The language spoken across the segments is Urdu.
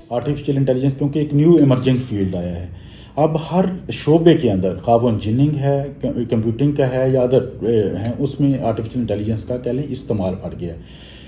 آرٹیفیشیل انٹیلیجنس کیونکہ ایک نیو ایمرجنگ فیلڈ آیا ہے. اب ہر شعبے کے اندر خواہ وہ انجینئرنگ ہے, کمپیوٹنگ کا ہے یا ادر ہیں, اس میں آرٹیفیشیل انٹیلیجنس کا کہہ لیں استعمال بڑھ گیا ہے.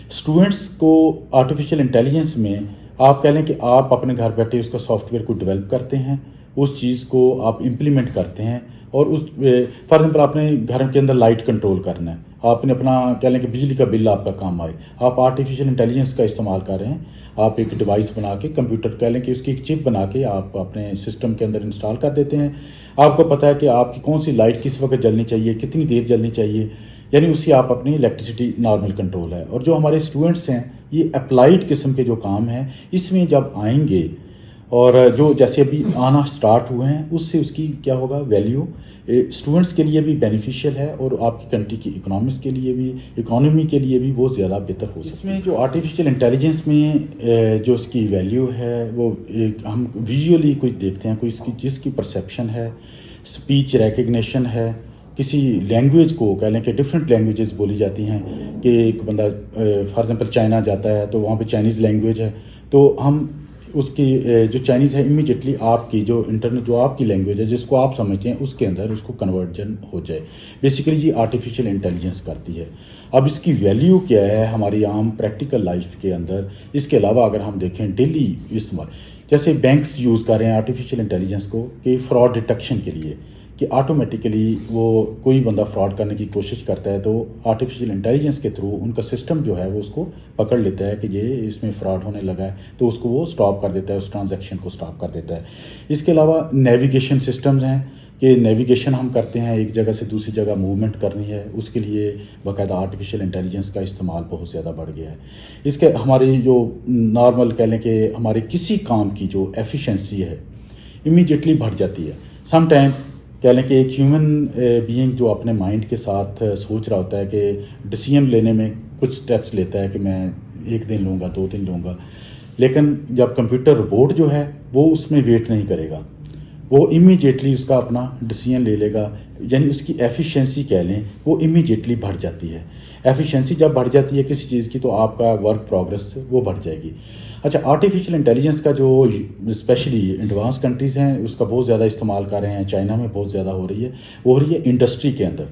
اسٹوڈنٹس کو آرٹیفیشیل انٹیلیجنس میں آپ کہہ لیں کہ آپ اپنے گھر بیٹھے اس کا سافٹ ویئر کو ڈیولپ کرتے ہیں, اس چیز کو آپ امپلیمنٹ کرتے ہیں, اور اس فار ایگزامپل آپ نے گھر کے اندر لائٹ کنٹرول کرنا ہے, آپ نے اپنا کہہ لیں کہ بجلی کا بل آپ کا کام آئے, آپ آرٹیفیشیل انٹیلیجنس کا استعمال کر رہے ہیں. آپ ایک ڈیوائس بنا کے, کمپیوٹر کہہ لیں کہ اس کی ایک چپ بنا کے آپ اپنے سسٹم کے اندر انسٹال کر دیتے ہیں. آپ کو پتہ ہے کہ آپ کی کون سی لائٹ کس وقت جلنی چاہیے, کتنی دیر جلنی چاہیے, یعنی اس کی آپ اپنی الیکٹریسٹی نارمل کنٹرول ہے. اور جو ہمارے اسٹوڈنٹس ہیں یہ اپلائیڈ قسم کے جو کام ہیں اس میں جب آئیں گے, اور جو جیسے ابھی آنا سٹارٹ ہوئے ہیں, اس سے اس کی کیا ہوگا ویلیو اسٹوڈنٹس کے لیے بھی بینیفیشیل ہے, اور آپ کی کنٹری کی اکانومی کے لیے بھی وہ زیادہ بہتر ہو سکتا ہے. اس میں جو آرٹیفیشیل انٹیلیجنس میں جو اس کی ویلیو ہے وہ ہم ویژولی کوئی دیکھتے ہیں, کوئی اس کی جس کی پرسیپشن ہے, اسپیچ ریکگنیشن ہے, کسی لینگویج کو کہہ لیں کہ ڈفرینٹ لینگویجز بولی جاتی ہیں, کہ ایک بندہ فار ایگزامپل چائنا جاتا ہے تو وہاں پہ چائنیز لینگویج ہے, تو ہم اس کی جو چائنیز ہے امیجیٹلی آپ کی جو انٹرنیٹ جو آپ کی لینگویج ہے جس کو آپ سمجھتے ہیں اس کے اندر اس کو کنورجن ہو جائے. بیسیکلی یہ آرٹیفیشیل انٹیلیجنس کرتی ہے. اب اس کی ویلیو کیا ہے ہماری عام پریکٹیکل لائف کے اندر, اس کے علاوہ اگر ہم دیکھیں ڈیلی استعمال, جیسے بینکس یوز کر رہے ہیں آرٹیفیشیل انٹیلیجنس کو کہ فراڈ ڈیٹیکشن کے لیے, کہ آٹومیٹیکلی وہ کوئی بندہ فراڈ کرنے کی کوشش کرتا ہے تو آرٹیفیشیل انٹیلیجنس کے تھرو ان کا سسٹم جو ہے وہ اس کو پکڑ لیتا ہے کہ یہ اس میں فراڈ ہونے لگا ہے, تو اس کو وہ سٹاپ کر دیتا ہے, اس ٹرانزیکشن کو سٹاپ کر دیتا ہے. اس کے علاوہ نیویگیشن سسٹمز ہیں کہ نیویگیشن ہم کرتے ہیں, ایک جگہ سے دوسری جگہ موومنٹ کرنی ہے, اس کے لیے باقاعدہ آرٹیفیشیل انٹیلیجنس کا استعمال بہت زیادہ بڑھ گیا ہے. اس کے ہماری جو نارمل کہہ لیں کہ ہمارے کسی کام کی جو ایفیشنسی ہے امیڈیٹلی بڑھ جاتی ہے. سم ٹائمز کہہ لیں کہ ایک ہیومن بینگ جو اپنے مائنڈ کے ساتھ سوچ رہا ہوتا ہے کہ ڈیسیژن لینے میں کچھ سٹیپس لیتا ہے کہ میں 1 دن لوں گا 2 دن لوں گا, لیکن جب کمپیوٹر روبوٹ جو ہے وہ اس میں ویٹ نہیں کرے گا, وہ امیڈیٹلی اس کا اپنا ڈیسیژن لے لے گا. یعنی اس کی ایفیشنسی کہہ لیں وہ امیڈیٹلی بڑھ جاتی ہے. ایفیشنسی جب بڑھ جاتی ہے کسی چیز کی تو آپ کا ورک پروگرس وہ بڑھ جائے گی. اچھا, آرٹیفیشیل انٹیلیجنس کا جو اسپیشلی ایڈوانس کنٹریز ہیں اس کا بہت زیادہ استعمال کر رہے ہیں, چائنا میں بہت زیادہ ہو رہی ہے, وہ ہو رہی ہے انڈسٹری کے اندر.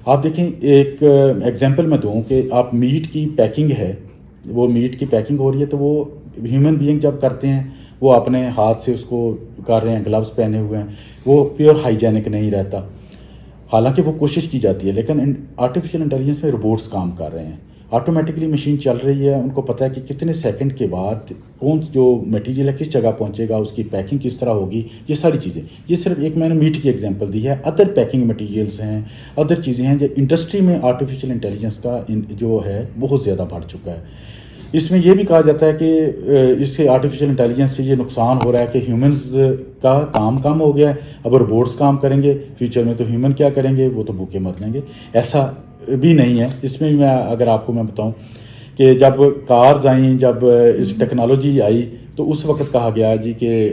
آپ دیکھیں ایک ایگزامپل میں دوں کہ آپ میٹ کی پیکنگ ہے, وہ میٹ کی پیکنگ ہو رہی ہے تو وہ ہیومن بینگ جب کرتے ہیں وہ اپنے ہاتھ سے اس کو کر رہے ہیں, گلوز پہنے ہوئے ہیں, وہ پیور ہائیجینک نہیں رہتا, حالانکہ وہ کوشش کی جاتی ہے. لیکن آرٹیفیشیل انٹیلیجنس میں روبوٹس کام کر رہے ہیں, آٹومیٹکلی مشین چل رہی ہے, ان کو پتہ ہے کہ کتنے سیکنڈ کے بعد کون جو میٹیریل ہے کس جگہ پہنچے گا, اس کی پیکنگ کس طرح ہوگی, یہ ساری چیزیں. یہ صرف ایک میں نے میٹ کی ایگزامپل دی ہے, ادر پیکنگ مٹیریلز ہیں, ادر چیزیں ہیں جو انڈسٹری میں آرٹیفیشیل انٹیلیجنس کا جو ہے بہت زیادہ بڑھ چکا ہے. اس میں یہ بھی کہا جاتا ہے کہ اس سے آرٹیفیشیل انٹیلیجنس سے یہ نقصان ہو رہا ہے کہ ہیومنز کا کام کم ہو گیا ہے. اب روبوٹس کام کریں گے فیوچر میں تو ہیومن کیا کریں گے, وہ تو بھوکے مر جائیں گے. ایسا بھی نہیں ہے. اس میں میں اگر آپ کو میں بتاؤں کہ جب کارز آئیں, جب اس ٹیکنالوجی آئی تو اس وقت کہا گیا جی کہ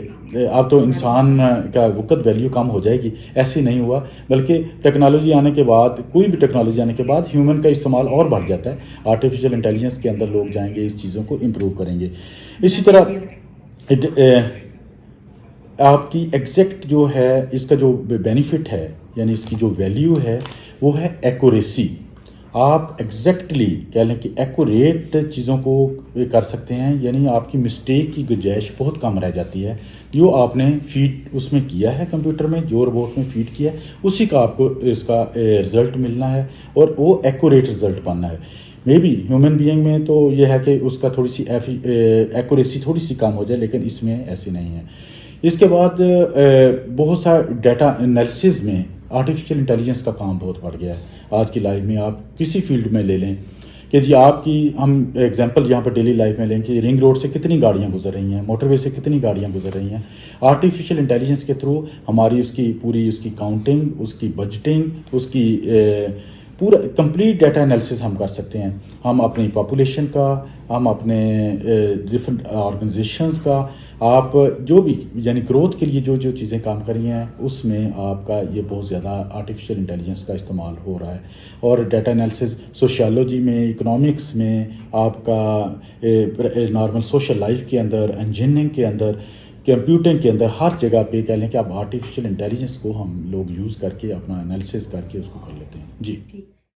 اب تو انسان کا وقت ویلیو کم ہو جائے گی. ایسے نہیں ہوا, بلکہ ٹیکنالوجی آنے کے بعد, کوئی بھی ٹیکنالوجی آنے کے بعد ہیومن کا استعمال اور بڑھ جاتا ہے. آرٹیفیشیل انٹیلیجنس کے اندر لوگ جائیں گے, اس چیزوں کو امپروو کریں گے. اسی طرح آپ کی ایگزیکٹ جو ہے اس کا جو بینیفٹ ہے, یعنی اس کی جو ویلیو ہے وہ ہے ایکوریسی. آپ ایگزیکٹلی کہہ لیں کہ ایکوریٹ چیزوں کو کر سکتے ہیں, یعنی آپ کی مسٹیک کی گنجائش بہت کم رہ جاتی ہے. جو آپ نے فیڈ اس میں کیا ہے کمپیوٹر میں, جو روبوٹ میں فیڈ کیا ہے اسی کا آپ کو اس کا رزلٹ ملنا ہے, اور وہ ایکوریٹ رزلٹ پانا ہے. مے بی ہیومن بینگ میں تو یہ ہے کہ اس کا تھوڑی سی ایکوریسی تھوڑی سی کم ہو جائے, لیکن اس میں ایسی نہیں ہے. اس کے بعد بہت سا ڈیٹا انالیسز میں آرٹیفیشیل انٹیلیجنس کا کام بہت بڑھ گیا ہے. آج کی لائف میں آپ کسی فیلڈ میں لے لیں کہ جی آپ کی, ہم ایگزامپل یہاں پہ ڈیلی لائف میں لیں کہ رنگ روڈ سے کتنی گاڑیاں گزر رہی ہیں, موٹر وے سے کتنی گاڑیاں گزر رہی ہیں. آرٹیفیشیل انٹیلیجنس کے تھرو ہماری اس کی پوری اس کی کاؤنٹنگ, اس کی بجٹنگ, اس کی پورا کمپلیٹ ڈیٹا انالیسس ہم کر سکتے ہیں. ہم اپنی پاپولیشن کا, ہم اپنے ڈفرینٹ آرگنائزیشنز کا, آپ جو بھی یعنی گروتھ کے لیے جو جو چیزیں کام کر رہی ہیں اس میں آپ کا یہ بہت زیادہ آرٹیفیشیل انٹیلیجنس کا استعمال ہو رہا ہے. اور ڈیٹا انالیسز سوشیالوجی میں، اکنامکس میں، آپ کا نارمل سوشل لائف کے اندر، انجینئرنگ کے اندر، کمپیوٹنگ کے اندر، ہر جگہ پہ کہہ لیں کہ اب آرٹیفیشیل انٹیلیجنس کو ہم لوگ یوز کر کے اپنا انالیسز کر کے اس کو کر لیتے ہیں. جی.